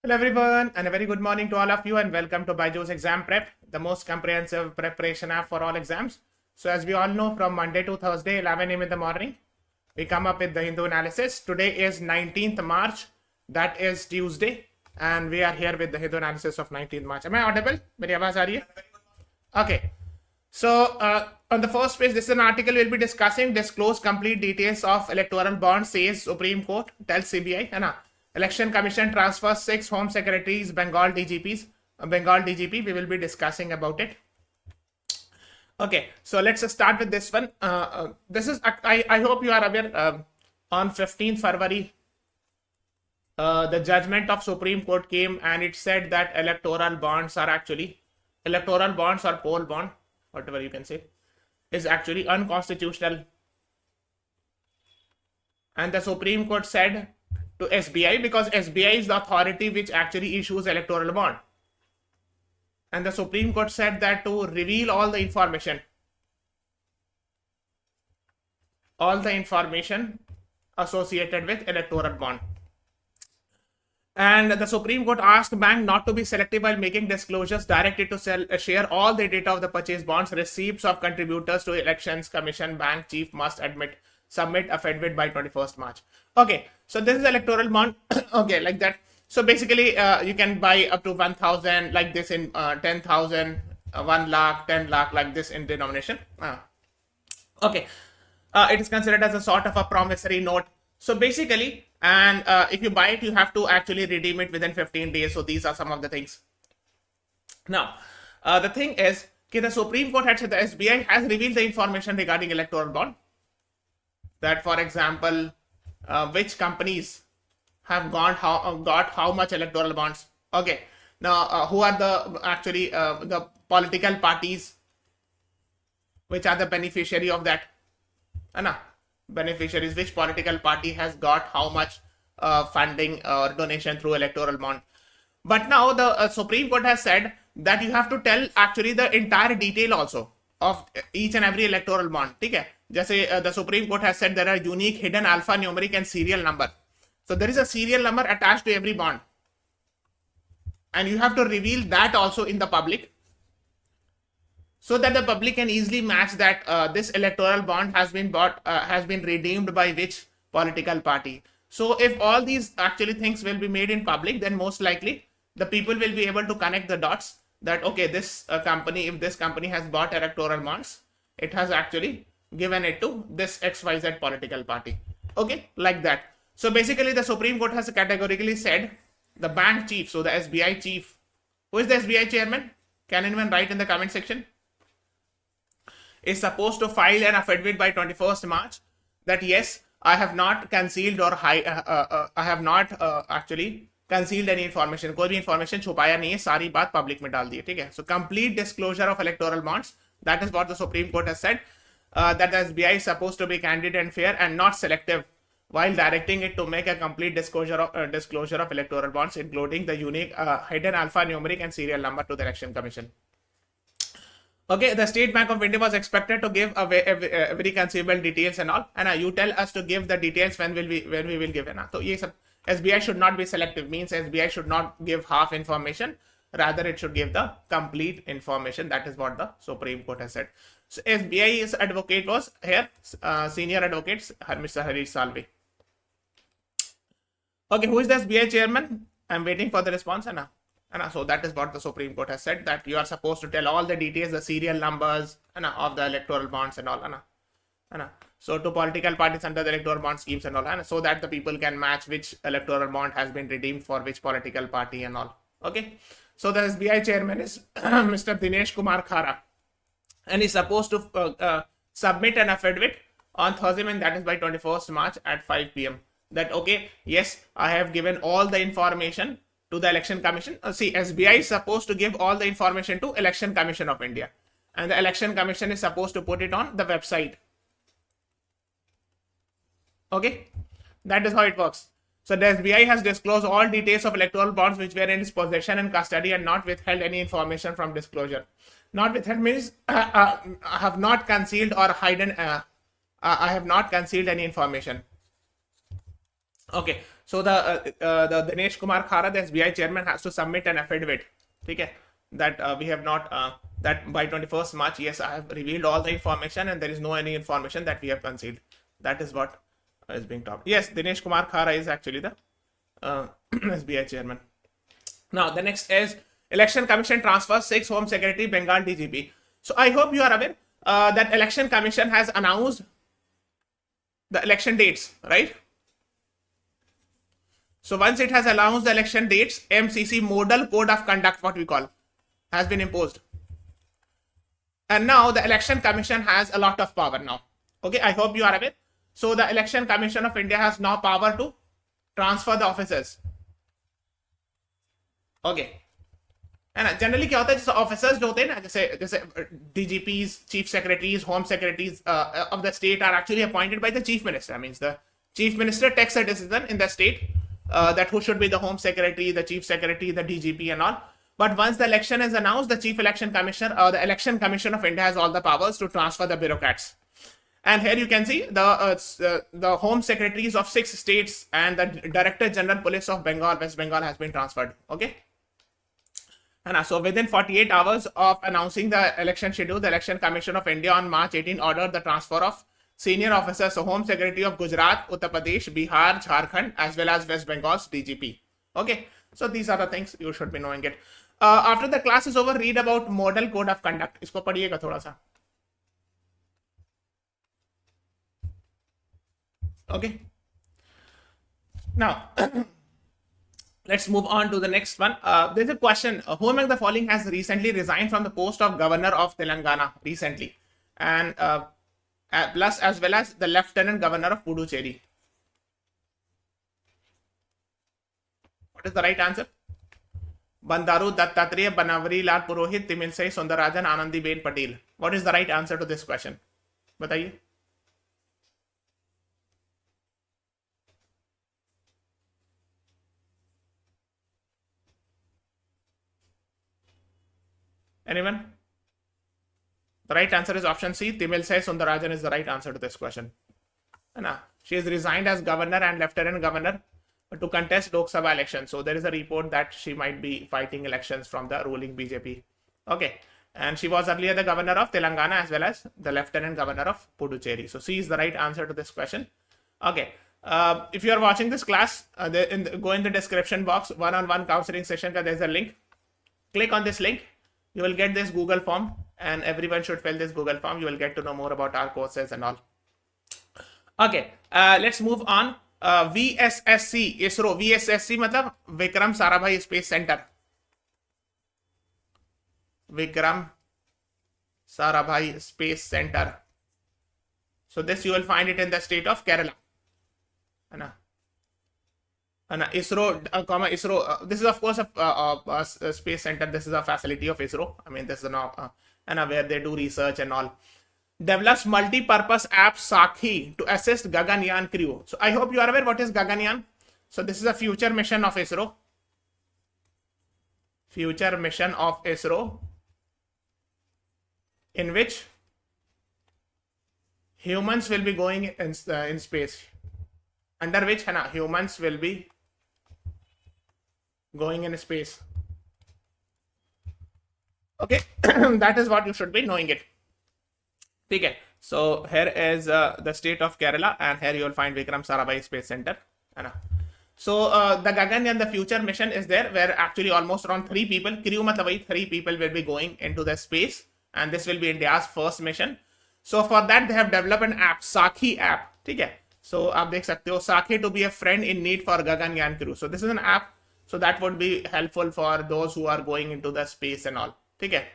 Hello everyone and a very good morning to all of you and welcome to BYJU'S Exam Prep, the most comprehensive preparation app for all exams. So as we all know, from Monday to Thursday, 11 a.m. in the morning, we come up with the Hindu analysis. Today is 19th March, that is Tuesday, and we are here with the Hindu analysis of 19th March. Am I audible? Meri awaaz aa rahi hai? Okay. So on the first page, this is an article we'll be discussing. Disclose complete details of electoral bonds, says Supreme Court, tells CBI. है ना? Election Commission transfers 6 Home Secretaries, Bengal DGPs. Bengal DGP, we will be discussing about it. Okay, so let's start with this one. This is, I hope you are aware, on 15th February, the judgment of Supreme Court came and it said that electoral bonds or poll bond, whatever you can say, is actually unconstitutional. And the Supreme Court said to SBI, because SBI is the authority which actually issues electoral bond. And the Supreme Court said that to reveal all the information associated with electoral bond. And the Supreme Court asked bank not to be selective while making disclosures directed to share all the data of the purchase bonds, receipts of contributors to elections commission. Bank chief must submit affidavit by 21st March. Okay, so this is electoral bond. Okay, like that. So basically, you can buy up to 1,000 like this in 10,000, 1 lakh, 10 lakh like this in denomination. Okay, it is considered as a sort of a promissory note. So basically, and if you buy it, you have to actually redeem it within 15 days. So these are some of the things. Now, the thing is, the Supreme Court had said the SBI has revealed the information regarding electoral bond. That, for example, which companies have got how much electoral bonds. Okay, now who are the political parties which are the beneficiary of that? Beneficiaries, which political party has got how much funding or donation through electoral bond. But now the Supreme Court has said that you have to tell actually the entire detail also of each and every electoral bond. Okay? Just the Supreme Court has said there are unique, hidden, alphanumeric and serial number. So there is a serial number attached to every bond. And you have to reveal that also in the public, so that the public can easily match that this electoral bond has been redeemed by which political party. So if all these actually things will be made in public, then most likely the people will be able to connect the dots that, okay, this company, if this company has bought electoral bonds, it has actually given it to this XYZ political party. Okay, like that. So basically the Supreme Court has categorically said the bank chief, so the SBI chief, who is the SBI chairman? Can anyone write in the comment section? Is supposed to file an affidavit by 21st March that yes, I have not concealed or I have not actually concealed any information. कोई भी information छुपाया नहीं है, सारी बात public में डाल दी है, ठीक है? So complete disclosure of electoral bonds. That is what the Supreme Court has said. That the SBI is supposed to be candid and fair and not selective while directing it to make a complete disclosure of electoral bonds, including the unique, hidden, alphanumeric and serial number to the Election Commission. Okay, the State Bank of India was expected to give every conceivable details and all. And you tell us to give the details when we will give it. So yes, SBI should not be selective, means SBI should not give half information. Rather, it should give the complete information. That is what the Supreme Court has said. So SBI's advocate was here, senior advocate Mr. Harish Salvi. Okay, who is the SBI chairman? I'm waiting for the response. So that is what the Supreme Court has said, that you are supposed to tell all the details, the serial numbers of the electoral bonds and all. So to political parties under the electoral bond schemes and all, so that the people can match which electoral bond has been redeemed for which political party and all. Okay, so the SBI chairman is Mr. Dinesh Kumar Khara, and he's supposed to submit an affidavit on Thursday, and that is by 21st March at 5 p.m. That, okay, yes, I have given all the information to the Election Commission. See, SBI is supposed to give all the information to Election Commission of India, and the Election Commission is supposed to put it on the website. Okay, that is how it works. So the SBI has disclosed all details of electoral bonds which were in its possession and custody and not withheld any information from disclosure. Not withheld means I have not concealed or hidden. I have not concealed any information. Okay, so the Dinesh Kumar Khara, the SBI chairman, has to submit an affidavit. Okay, that we have not that by 21st March. Yes, I have revealed all the information, and there is no any information that we have concealed. That is what is being talked. Yes, Dinesh Kumar Khara is actually the SBI chairman. Now the next is Election Commission transfers 6 Home Secretary Bengal DGP. So I hope you are aware that Election Commission has announced the election dates, right? So once it has announced the election dates, MCC Model Code of Conduct, what we call, has been imposed. And now the Election Commission has a lot of power now. Okay, I hope you are aware. So the Election Commission of India has now power to transfer the officers. Okay. And generally क्या होता है, जैसे officers जो होते हैं ना, जैसे DGPs, chief secretaries, home secretaries of the state are actually appointed by the chief minister. Means the chief minister takes a decision in the state that who should be the home secretary, the chief secretary, the DGP and all. But once the election is announced, the chief election commissioner or the election commission of India has all the powers to transfer the bureaucrats. And here you can see the home secretaries of 6 states and the director general police of Bengal, West Bengal has been transferred. Okay. And so within 48 hours of announcing the election schedule, the Election Commission of India on March 18 ordered the transfer of senior officers, so Home Secretary of Gujarat, Uttar Pradesh, Bihar, Jharkhand, as well as West Bengal's DGP. Okay, so these are the things you should be knowing it. After the class is over, read about Model Code of Conduct. इसको पढ़िएगा थोड़ा सा. Okay. Now, let's move on to the next one. There's a question. Who among the following has recently resigned from the post of governor of Telangana recently? And plus as well as the lieutenant governor of Puducherry. What is the right answer? Bandaru Dattatreya, Banavri Lal Purohit, Timilsai Sundarajan, Anandi Ben Patel. What is the right answer to this question? बताइए. Anyone? The right answer is option C. Timilsai Sundarajan is the right answer to this question. She has resigned as governor and lieutenant governor to contest Lok Sabha election. So there is a report that she might be fighting elections from the ruling BJP. Okay. And she was earlier the governor of Telangana as well as the lieutenant governor of Puducherry. So C is the right answer to this question. Okay. If you are watching this class, go in the description box, one-on-one counseling session. There's a link. Click on this link. You will get this Google form, and everyone should fill this Google form. You will get to know more about our courses and all. Okay, let's move on. VSSC, ISRO. VSSC मतलब Vikram Sarabhai Space Center. Vikram Sarabhai Space Center. So this you will find it in the state of Kerala. ISRO, ISRO. This is of course a space center. This is a facility of ISRO. I mean, this is where they do research and all. Develops multi-purpose app Sakhi to assist Gaganyaan crew. So I hope you are aware what is Gaganyaan. So this is a future mission of ISRO. Future mission of ISRO, in which humans will be going in space. Under which humans will be going in space. Okay, that is what you should be knowing it. Okay, so here is the state of Kerala, and here you will find Vikram Sarabhai Space Center. So the Gaganyaan, the future mission is there, where actually almost around 3 people, crew matlab 3 people will be going into the space, and this will be India's first mission. So for that they have developed an app, Sakhi app. Okay, so आप देख सकते हो, Sakhi to be a friend in need for Gaganyaan crew. So this is an app. So that would be helpful for those who are going into the space and all. Okay.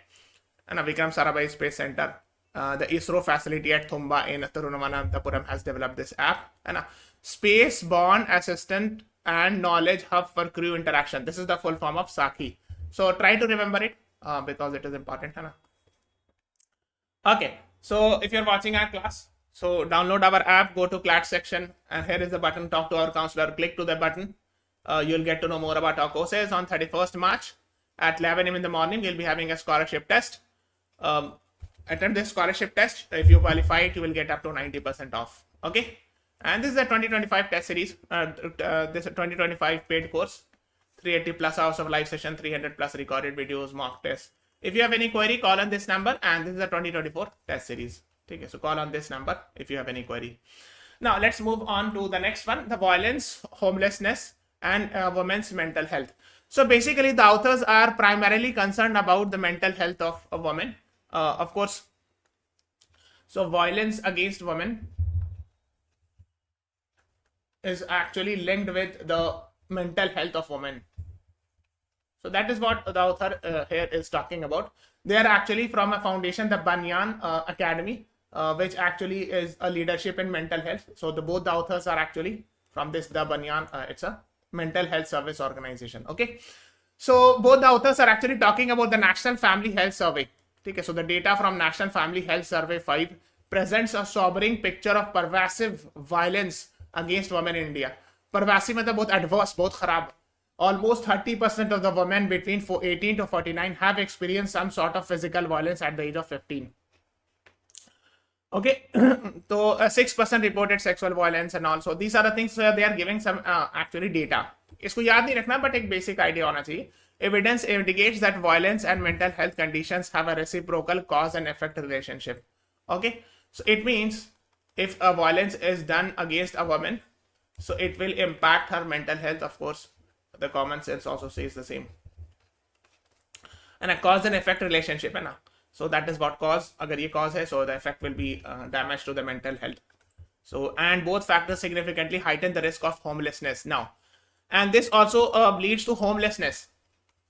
And Vikram Sarabhai Space Center, the ISRO facility at Thumba in Thiruvananthapuram has developed this app. And Space-Borne Assistant and Knowledge Hub for Crew Interaction. This is the full form of Sakhi. So try to remember it because it is important. Okay. So if you're watching our class, so download our app, go to CLAT section, and here is the button, talk to our counselor. Click to the button. You'll get to know more about our courses. On 31st March at 11 a.m. in the morning, we'll be having a scholarship test. Attempt this scholarship test. If you qualify it, you will get up to 90% off. Okay. And this is the 2025 test series. This is a 2025 paid course. 380 plus hours of live session, 300 plus recorded videos, mock tests. If you have any query, call on this number, and this is the 2024 test series. Okay, so call on this number if you have any query. Now let's move on to the next one: the violence, homelessness, and women's mental health. So basically, the authors are primarily concerned about the mental health of a woman. Of course, so violence against women is actually linked with the mental health of women. So that is what the author here is talking about. They are actually from a foundation, the Banyan Academy, which actually is a leadership in mental health. So both the authors are actually from this, the Banyan. It's a mental health service organization. Okay, so both the authors are actually talking about the National Family Health Survey. Okay, so the data from National Family Health Survey 5 presents a sobering picture of pervasive violence against women in India. Pervasive मतलब बहुत adverse, बहुत खराब. Almost 30% of the women between 18 to 49 have experienced some sort of physical violence at the age of 15. Okay, so 6% reported sexual violence, and also these are the things they are giving some actually data. इसको याद नहीं रखना, but एक basic idea होना चाहिए. Evidence indicates that violence and mental health conditions have a reciprocal cause and effect relationship. Okay, so it means if a violence is done against a woman, so it will impact her mental health. Of course, the common sense also says the same. And a cause and effect relationship है ना. So that is what cause. अगर ये cause है, so the effect will be damage to the mental health. So, and both factors significantly heighten the risk of homelessness now. And this also leads to homelessness.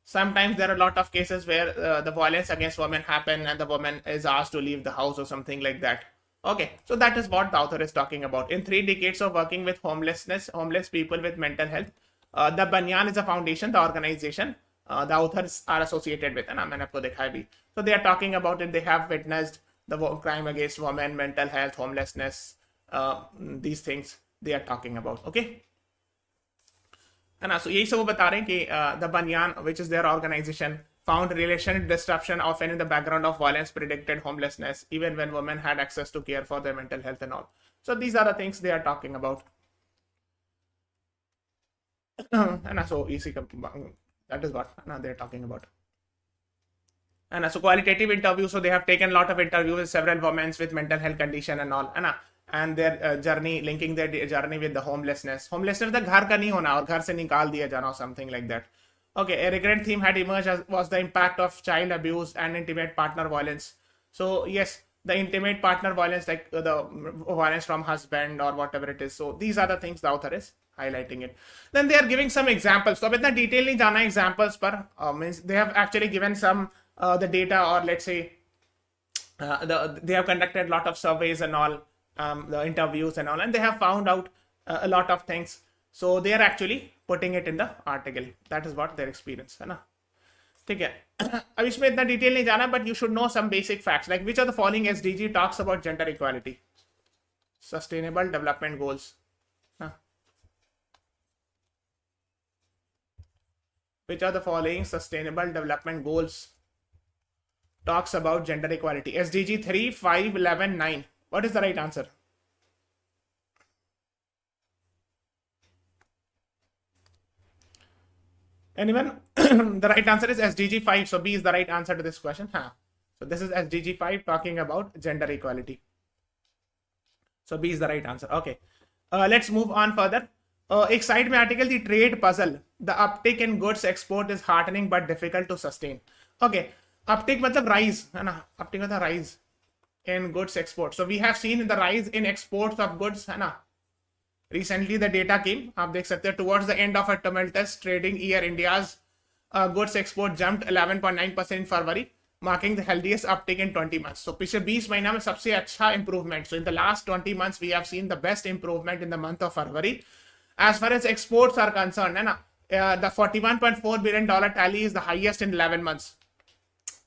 Sometimes there are a lot of cases where the violence against women happen and the woman is asked to leave the house or something like that. Okay, so that is what the author is talking about. In 3 decades of working with homeless people with mental health, the Banyan is a foundation, the organization the authors are associated with, and मैंने आपको दिखाया भी. So they are talking about it. They have witnessed the crime against women, mental health, homelessness, these things they are talking about. Okay. है ना. So यही सब वो बता रहे हैं कि the Banyan, which is their organization, found relational disruption often in the background of violence predicted homelessness, even when women had access to care for their mental health and all. So these are the things they are talking about. And so easy, that is what they are talking about. And so qualitative interviews, so they have taken a lot of interviews with several women with mental health condition and all, and their journey, linking their journey with the homelessness. Homelessness the घर का नहीं होना और घर से निकाल दिया जाना or something like that. Okay, a recurrent theme had emerged was the impact of child abuse and intimate partner violence. So yes, the intimate partner violence, like the violence from husband or whatever it is. So these are the things the author is highlighting it. Then they are giving some examples. So अब इतना detail नहीं जाना examples पर, means they have actually given some the data, or let's say they have conducted a lot of surveys and all, the interviews and all, and they have found out a lot of things. So they are actually putting it in the article. That is what their experience है ना. ठीक है. अब इसमें इतना detail नहीं जाना, but you should know some basic facts, like which of the following SDG talks about gender equality? Sustainable Development Goals. Which of the following Sustainable Development Goals talks about gender equality? SDG 3, 5, 11, 9. What is the right answer? Anyone? The right answer is SDG 5. So B is the right answer to this question. So this is SDG 5 talking about gender equality. So B is the right answer. Okay. Let's move on further. एक side में article the trade puzzle, the uptick in goods export is heartening but difficult to sustain. Okay, uptick मतलब rise है ना, uptick मतलब rise in goods export. So we have seen the rise in exports of goods है ना. Recently the data came, आप देख सकते हैं, towards the end of a tumultuous trading year India's goods export jumped 11.9% in February, marking the healthiest uptick in 20 months. So पिछले 20 महीना में सबसे अच्छा improvement. So in the last 20 months we have seen the best improvement in the month of February. As far as exports are concerned, है ना, the $41.4 billion tally is the highest in 11 months.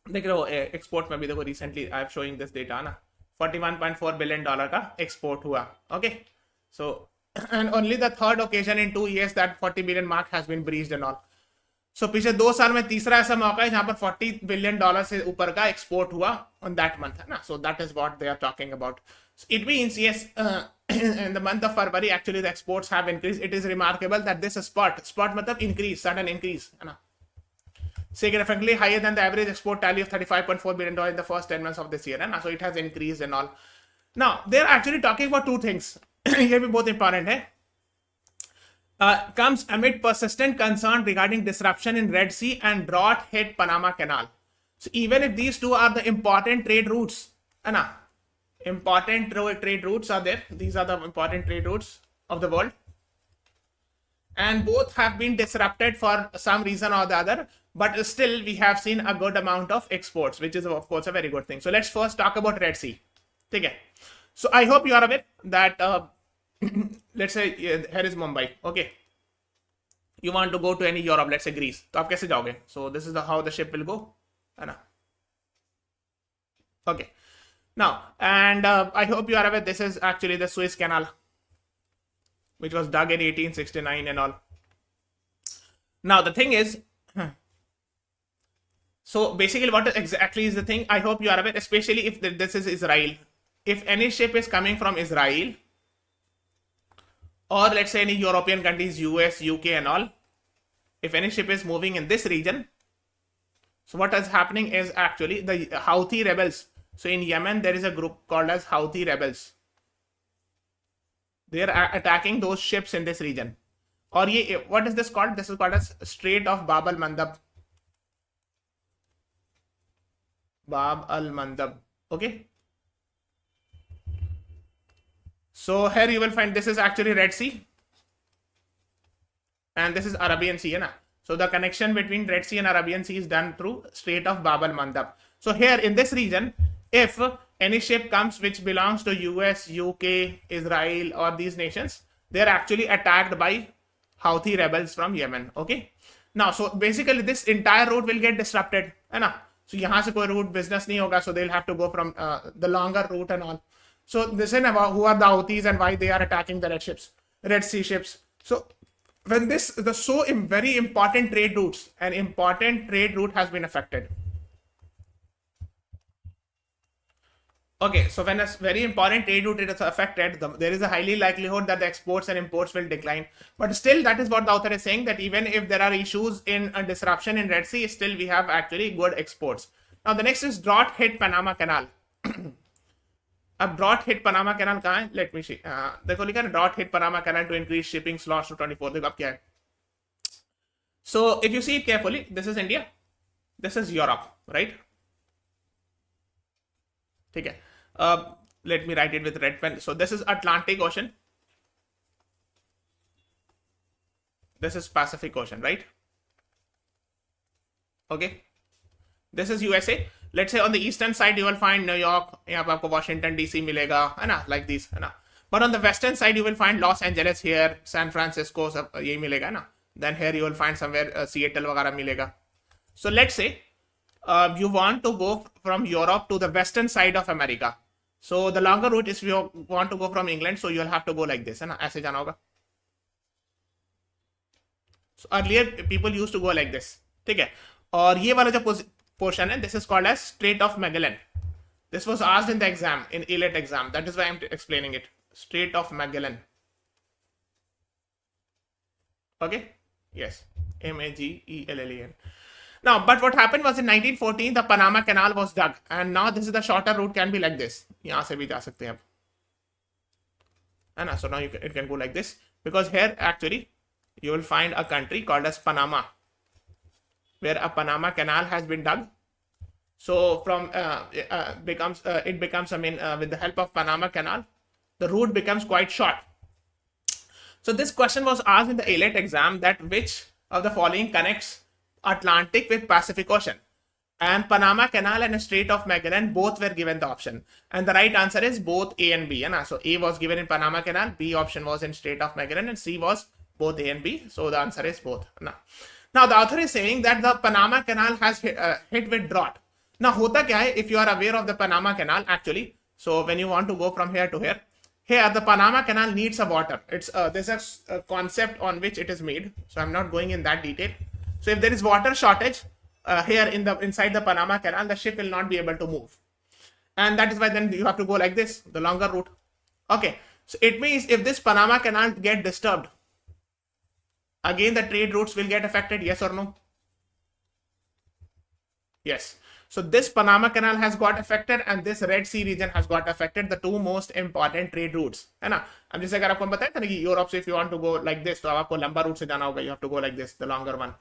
देख रहे हो export में भी देखो, recently I am showing this data ना, $41.4 billion का एक्सपोर्ट हुआ. Okay, so and only the third occasion in 2 years that 40 billion mark has been breached and all. So पिछले 2 साल में तीसरा ऐसा मौका है जहां पर $40 billion से ऊपर का एक्सपोर्ट हुआ on that month है ना. So that is what they are talking about. It means, yes, in the month of February, actually the exports have increased. It is remarkable that this spot matlab increase, sudden increase, है ना? Significantly higher than the average export tally of $35.4 billion in the first 10 months of this year. So it has increased and all. Now, they're actually talking about two things. Here be both important. Comes amid persistent concern regarding disruption in Red Sea and drought hit Panama Canal. So even if these two are the important trade routes, important trade routes are there. These are the important trade routes of the world. And both have been disrupted for some reason or the other. But still, we have seen a good amount of exports, which is, of course, a very good thing. So let's first talk about Red Sea. Okay. So I hope you are aware that, let's say, here is Mumbai. Okay. You want to go to any Europe, let's say Greece. So, आप कैसे जाओगे? So this is how the ship will go. Okay. Now, and I hope you are aware, this is actually the Suez Canal, which was dug in 1869 and all. Now, the thing is, so basically what exactly is the thing? I hope you are aware, especially if this is Israel. If any ship is coming from Israel, or let's say any European countries, US, UK and all, if any ship is moving in this region, so what is happening is actually the Houthi rebels. So in Yemen, there is a group called as Houthi rebels. They are attacking those ships in this region. Or what is this called? This is called as Strait of Bab al-Mandab. Bab al-Mandab. Okay. So here you will find this is actually Red Sea. And this is Arabian Sea. So the connection between Red Sea and Arabian Sea is done through Strait of Bab al-Mandab. So here in this region, if any ship comes which belongs to US, UK, Israel or these nations, they are actually attacked by Houthi rebels from Yemen. Okay. Now, so basically this entire route will get disrupted. So यहाँ से कोई route business नहीं होगा. So they'll have to go from the longer route and all. So this is about who are the Houthis and why they are attacking the Red Sea ships. So when the very important trade routes, an important trade route has been affected. Okay, so when a very important trade route is affected, there is a highly likelihood that the exports and imports will decline. But still, that is what the author is saying, that even if there are issues in a disruption in Red Sea, still we have actually good exports. Now, the next is drought hit Panama Canal. अब drought hit Panama Canal कहाँ है? Let me see. देखो लिखा है drought hit Panama Canal to increase shipping slots to 24. देखो अब क्या है? So if you see it carefully, this is India, this is Europe, right? ठीक है. Let me write it with red pen. So this is Atlantic Ocean. This is Pacific Ocean, right? Okay. This is USA. Let's say on the eastern side you will find New York, यहाँ पे आपको Washington DC मिलेगा, है ना, like this, है ना. But on the western side you will find Los Angeles here, San Francisco, सब यही मिलेगा, है ना. Then here you will find somewhere Seattle वगैरह मिलेगा. So let's say you want to go from Europe to the western side of America. So the longer route is you want to go from England, so you'll have to go like this, है ना, ऐसे जाना होगा. So earlier people used to go like this, ठीक है. और ये वाला जो portion है, this is called as Strait of Magellan. This was asked in the exam, in OLET exam. That is why I'm explaining it. Strait of Magellan. Okay. Yes. Magellan. Now, but what happened was in 1914, the Panama Canal was dug. And now this is the shorter route can be like this. यहाँ से भी जा सकते हैं अब. So now it can go like this. Because here actually, you will find a country called as Panama, where a Panama Canal has been dug. So from it becomes with the help of Panama Canal, the route becomes quite short. So this question was asked in the OLET exam, that which of the following connects Atlantic with Pacific Ocean? And Panama Canal and Strait of Magellan both were given the option. And the right answer is both A and B. So A was given in Panama Canal, B option was in Strait of Magellan, and C was both A and B. So the answer is both. Now the author is saying that the Panama Canal has hit with drought. Now hota kya hai, if you are aware of the Panama Canal actually, so when you want to go from here to here, the Panama Canal needs a water. It's there's a concept on which it is made. So I'm not going in that detail. So if there is water shortage here inside the Panama Canal, the ship will not be able to move. And that is why then you have to go like this, the longer route. Okay, so it means if this Panama Canal get disturbed, again the trade routes will get affected, yes or no? Yes. So this Panama Canal has got affected and this Red Sea region has got affected, the two most important trade routes, है ना? अब जैसे अगर आपको बताया था ना कि यूरोप से if you want to go like this, तो आपको लंबा रूट से जाना होगा, you have to go like this, the longer one.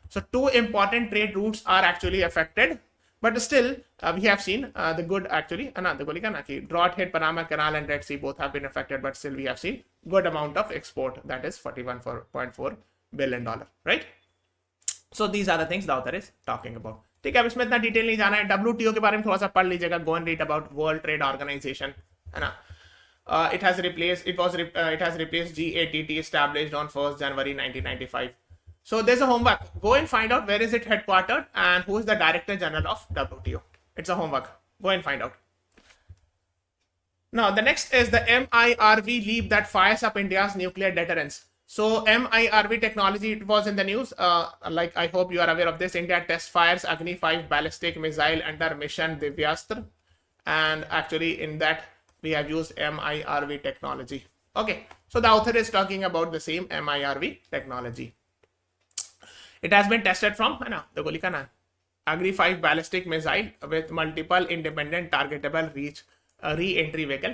So two important trade routes are actually affected, but still we have seen the good actually, है ना? देखो लिखा ना कि drought hit Panama Canal and Red Sea both have been affected, but still we have seen good amount of export, that is $41.4 billion, right? So these are the things the author is talking about. ठीक है, अब इसमें इतना detail नहीं जाना है. WTO के बारे में थोड़ा सा पढ़ लीजिएगा. Go and read about World Trade Organization, है ना? It has replaced GATT, established on 1st January 1995. So there's a homework. Go and find out where is it headquartered and who is the Director General of WTO. It's a homework. Go and find out. Now the next is the MIRV leap that fires up India's nuclear deterrence. So MIRV technology, it was in the news. Like I hope you are aware of this. India test fires Agni 5 ballistic missile under mission Divyastra, and actually in that we have used MIRV technology. Okay, so the author is talking about the same MIRV technology. It has been tested from Agni 5 ballistic missile with multiple independent targetable re-entry vehicle,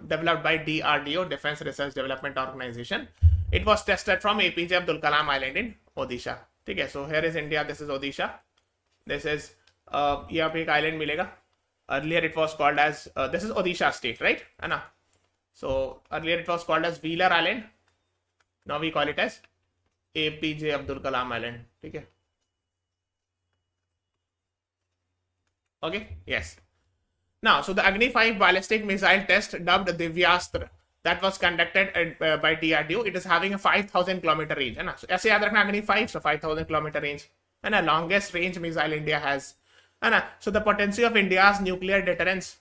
developed by DRDO, Defense Research Development Organization. It was tested from APJ Abdul Kalam Island in Odisha. Okay, so here is India, this is Odisha. This is यहाँ पे एक island मिलेगा. Earlier it was called as this is Odisha state, right? So earlier it was called as Wheeler Island. Now we call it as APJ Abdul Kalam Island. Okay. Okay. Yes. Now, so the Agni 5 ballistic missile test dubbed Divyastra that was conducted by DRDO. It is having a 5,000 kilometer range. So ऐसे याद रखना Agni 5, so 5,000 kilometer range, and the longest range missile India has. So the potency of India's nuclear deterrence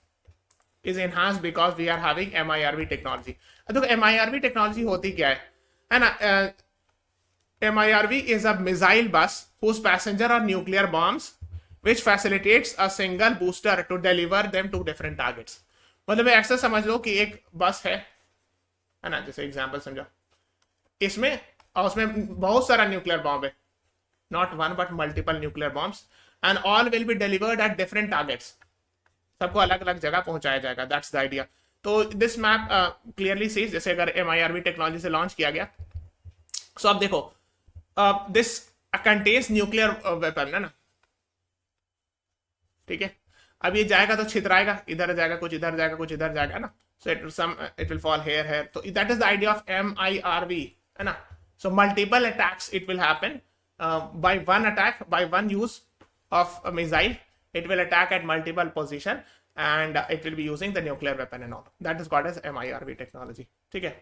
is enhanced because we are having MIRV technology. तो MIRV technology होती क्या है? MIRV is a missile bus whose passenger are nuclear bombs, which facilitates a single booster to deliver them to different targets. मतलब ऐसा समझ लो कि एक बस है ना, जैसे एग्जांपल समझो, इसमें और उसमें बहुत सारा न्यूक्लियर बॉम्ब है, not one but multiple nuclear bombs, and all will be delivered at different targets. सबको अलग अलग जगह पहुंचाया जाएगा. That's the idea. तो this map clearly says, जैसे अगर MIRV टेक्नोलॉजी से लॉन्च किया गया, so अब देखो, this contains nuclear weapon, है ना? ठीक है, अब ये जाएगा तो छितराएगा, इधर जाएगा, कुछ इधर जाएगा, कुछ इधर जाएगा ना. So it will fall here. So that is the idea of MIRV, है ना? So multiple attacks it will happen by one attack, by one use of a missile. It will attack at multiple position and it will be using the nuclear weapon and all. That is called as MIRV technology. ठीक है?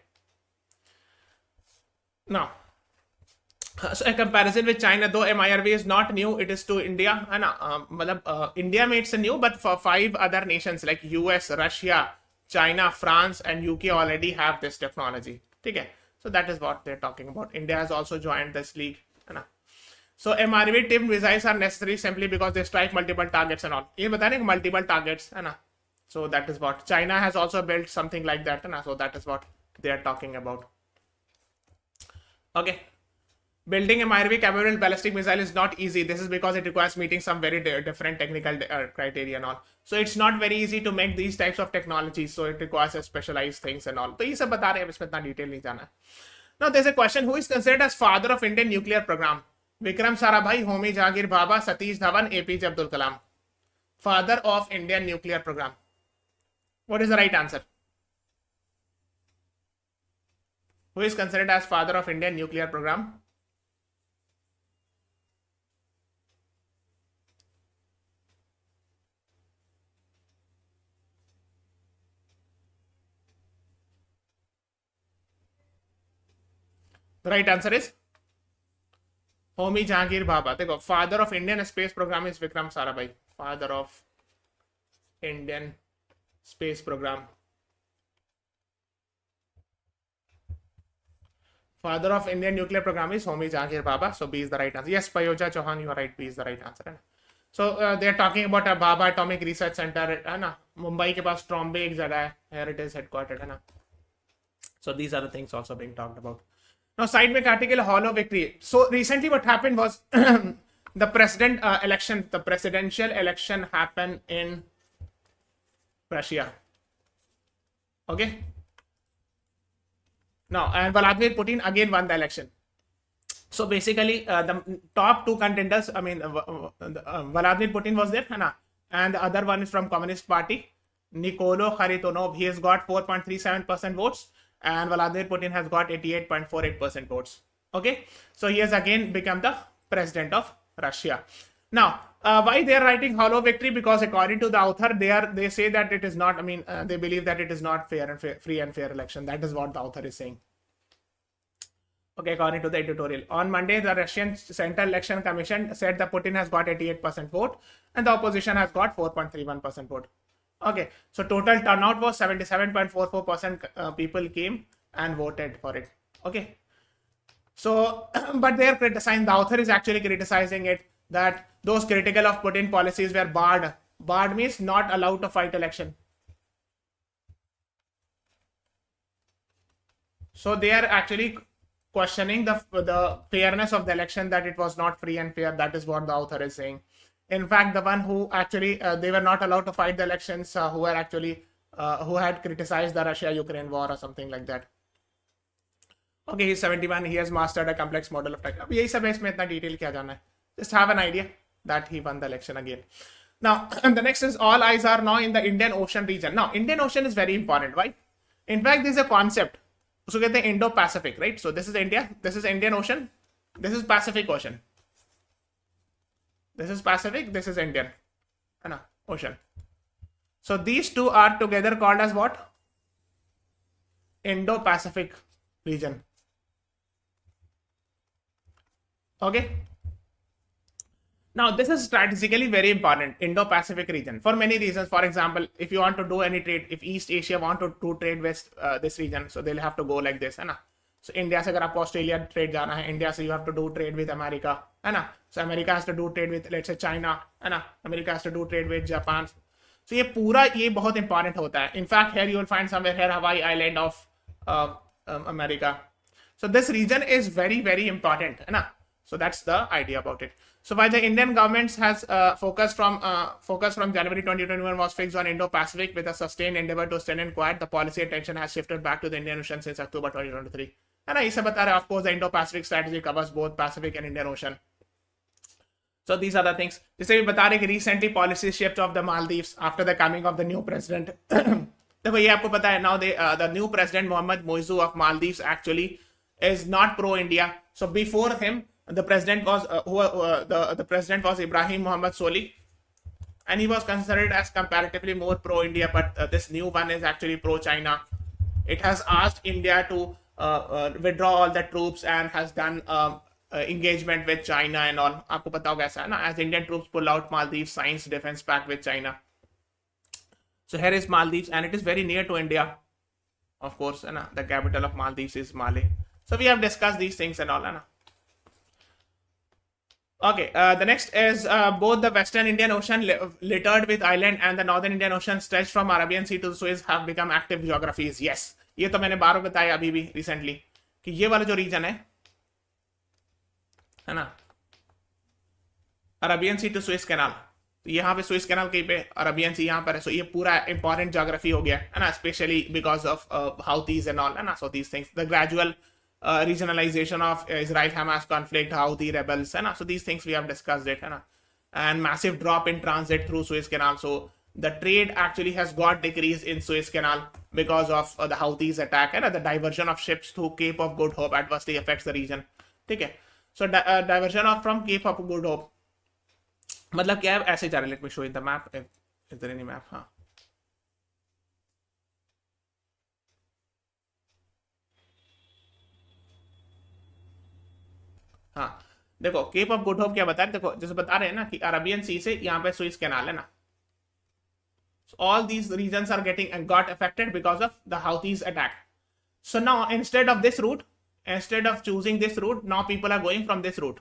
Now, so a comparison with China, though MIRV is not new, it is to India. India makes a new, but for 5 other nations like US, Russia, China, France, and UK already have this technology. Okay? So that is what they're talking about. India has also joined this league. So MIRV tipped missiles are necessary simply because they strike multiple targets and all. ये बता रहे हैं multiple targets, है ना? So that is what China has also built something like that, है ना? So that is what they are talking about. Okay. Building a MIRV capable ballistic missile is not easy. This is because it requires meeting some very different technical criteria and all. So it's not very easy to make these types of technologies. So it requires a specialized things and all. तो ये सब बता रहे हैं, इसमें इतना detail नहीं जाना. Now there's a question: who is considered as father of Indian nuclear program? Vikram Sarabhai, Homi Jahangir Bhabha, Satish Dhawan, APJ Abdul Kalam. Father of Indian nuclear program. What is the right answer? Who is considered as father of Indian nuclear program? The right answer is Homi Jahangir Bhabha. देखो, father of Indian space program is Vikram Sarabhai. Father of Indian space program. Father of Indian nuclear program is Homi Jahangir Bhabha. So B is the right answer. Yes, Payoja Chauhan, you are right. B is the right answer. So they are talking about a Bhabha Atomic Research Center, Mumbai के पास ट्रॉम्बे एक जगह है, here it is headquartered है ना. So these are the things also being talked about. Now, side make article hollow victory. So recently, what happened was the presidential election happened in Russia. Okay. Now, and Vladimir Putin again won the election. So basically, the top two contenders, I mean, Vladimir Putin was there, and the other one is from Communist Party, Nikolo Kharitonov. He has got 4.37% votes. And Vladimir Putin has got 88.48% votes. Okay, so he has again become the president of Russia. Now, why they are writing hollow victory? Because according to the author, they say that it is not. I mean, they believe that it is not free and fair election. That is what the author is saying. Okay, according to the editorial. On Monday, the Russian Central Election Commission said that Putin has got 88% vote, and the opposition has got 4.31% vote. Okay, so total turnout was 77.44%. People came and voted for it. Okay, so but they are criticizing, the author is actually criticizing it, that those critical of Putin policies were barred. Barred means not allowed to fight election. So they are actually questioning the fairness of the election, that it was not free and fair. That is what the author is saying. In fact, the one who actually they were not allowed to fight the elections, who were actually who had criticized the Russia-Ukraine war or something like that. Okay, he's 71. He has mastered a complex model of tech. यही सब है, इसमें इतना detail क्या जाना है. Just have an idea that he won the election again. Now, the next is all eyes are now in the Indian Ocean region. Now, Indian Ocean is very important, right? In fact, this is a concept. So get the Indo-Pacific, right? So this is India. This is Indian Ocean. This is Pacific Ocean. This is Pacific, this is Indian Ocean. So these two are together called as what? Indo-Pacific region. Okay. Now this is strategically very important, Indo-Pacific region, for many reasons. For example, if you want to do any trade, if East Asia want to do trade with this region, so they'll have to go like this, So India से अगर आपको Australia trade जाना है, India से you have to do trade with America, है ना? So America has to do trade with, let's say, China, है ना? America has to do trade with Japan. So ये पूरा ये बहुत important होता है. In fact, here you will find somewhere here Hawaii Island of America. So this region is very, very important, है ना? So that's the idea about it. So while the Indian government has focus from January 2021 was fixed on Indo-Pacific with a sustained endeavor to strengthen Quad, the policy attention has shifted back to the Indian Ocean since October 2023. And I said, of course, the Indo-Pacific strategy covers both Pacific and Indian Ocean. So these are the things. जैसे भी बता रहे कि recently policy shift of the Maldives after the coming of the new president. देखो ये आपको पता है, now the new president Mohammed Moizu of Maldives actually is not pro-India. So before him, the president was the president was Ibrahim Mohammed Soli, and he was considered as comparatively more pro-India. But this new one is actually pro-China. It has asked India to withdraw all the troops and has done engagement with China and all. आपको पता होगा ऐसा है ना? As Indian troops pull out Maldives signs defense pact with China. So here is Maldives, and it is very near to India. Of course, the capital of Maldives is Malé. So we have discussed these things and all. Okay, the next is both the Western Indian Ocean littered with island and the Northern Indian Ocean stretched from Arabian Sea to the Suez have become active geographies. Yes, ये तो मैंने बार बताया अभी भी recently कि ये वाला जो region है ना, Arabian Sea to Suez Canal, तो यहाँ पे स्विस कैनाल कहीं पे, अरबियन सी यहाँ पर है. सो ये पूरा इंपॉर्टेंट ज्योग्राफी हो गया है ना, specially because of Houthis and all है ना. So these things, the gradual regionalization of Israel-Hamas conflict, Houthi rebels, है ना. So these things we have discussed it, है ना. And massive drop in transit through Suez Canal. So the trade actually has got decreased in Suez Canal because of the Houthis attack, है ना. The diversion of ships through Cape of Good Hope adversely affects the region. ठीक है. So diversion of from Cape of Good Hope मतलब क्या है, ऐसे जा रहे. Let me show you the map. Is there any map? हाँ. हाँ देखो, केप ऑफ गुड होप क्या बता रहे, देखो जैसे बता रहे हैं ना कि अरबियन सी से यहाँ पे सुइस कैनाल है ना. All these regions are got affected because of the Houthis attack. So now instead of this route, instead of choosing this route, now people are going from this route,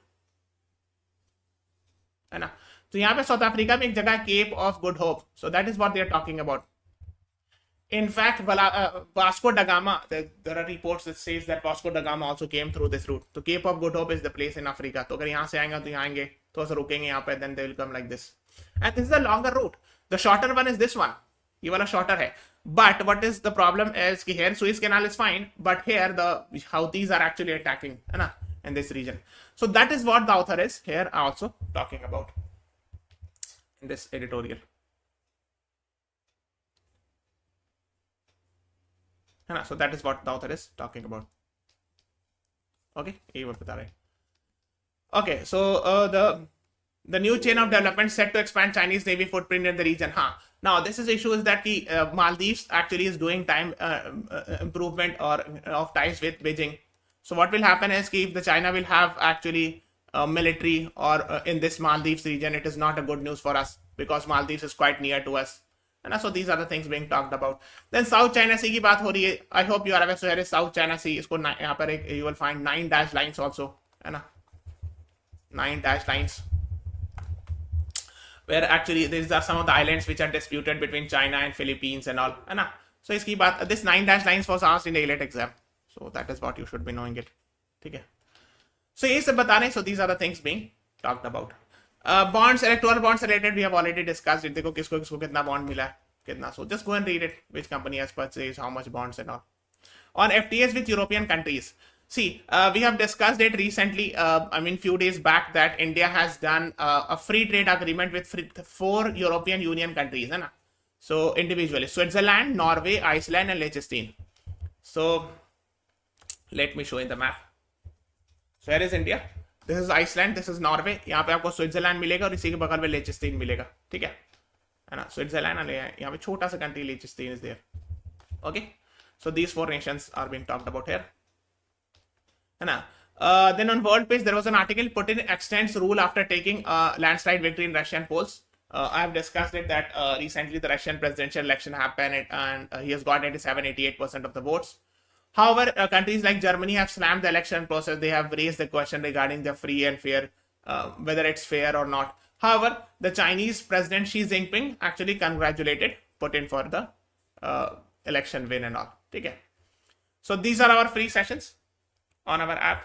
है ना. तो यहाँ पे south Africa में एक जगह Cape of Good Hope, so that is what they are talking about. In fact, Vasco da Gama, there are reports that says that Vasco da Gama also came through this route. So Cape of Good Hope is the place in Africa. तो अगर यहाँ से आएंगे तो यहाँ आएंगे, तो ऐसे रुकेंगे यहाँ पे, then they will come like this. And this is the longer route. The shorter one is this one. ये वाला shorter है. But what is the problem is कि here Suez Canal is fine, but here the Houthis are actually attacking, है ना, in this region. So that is what the author is here also talking about in this editorial. So that is what the author is talking about. Okay, okay, so the new chain of development set to expand Chinese Navy footprint in the region. Now this is issue is that the Maldives actually is doing time improvement or of ties with Beijing. So what will happen is if the China will have actually military or in this Maldives region, it is not a good news for us because Maldives is quite near to us. And so these are the things being talked about. Then South China Sea की बात हो रही है. I hope you are aware. So here is South China Sea. इसको यहाँ पर एक you will find 9 dash lines also, है ना, 9 dash lines, where actually these are some of the islands which are disputed between China and Philippines and all, है ना. So इसकी बात, this 9 dash lines was asked in the OLET exam. So that is what you should be knowing it. ठीक है. So ये सब बता रहे हैं. So these are the things being talked about. Bonds, electoral bonds related, we have already discussed it. देखो किसको किसको कितना bond मिला है, कितना. So just go and read it. Which company has purchased how much bonds and all. On FTAs with European countries. See, we have discussed it recently. I mean, few days back that India has done a free trade agreement with 4 European Union countries, है ना. So individually, Switzerland, Norway, Iceland, and Liechtenstein. So let me show in the map. So here is India. This is Iceland, this is Norway. यहाँ पे आपको Switzerland मिलेगा और इसी के बगल में लिechtenstein मिलेगा, ठीक है ना. स्विट्जरलैंड और यहाँ पे छोटा सा country लिechtenstein is there. Okay, so these 4 nations are being talked about here, है ना. Then on world page there was an article, Putin extends rule after taking landslide victory in Russian polls. I have discussed it that recently the Russian presidential election happened and he has got 87-88% of the votes. However, countries like Germany have slammed the election process. They have raised the question regarding the free and fair, whether it's fair or not. However, the Chinese President Xi Jinping actually congratulated Putin for the election win and all. Okay. So these are our free sessions on our app.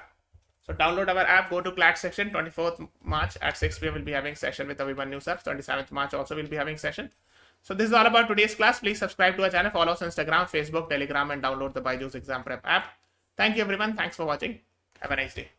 So download our app, go to CLAT section. 24th March at 6 p.m. we'll be having session with Abhimanyu sir. 27th March also we'll be having session. So this is all about today's class. Please subscribe to our channel, follow us on Instagram, Facebook, Telegram, and download the BYJU'S exam prep app. Thank you everyone. Thanks for watching. Have a nice day.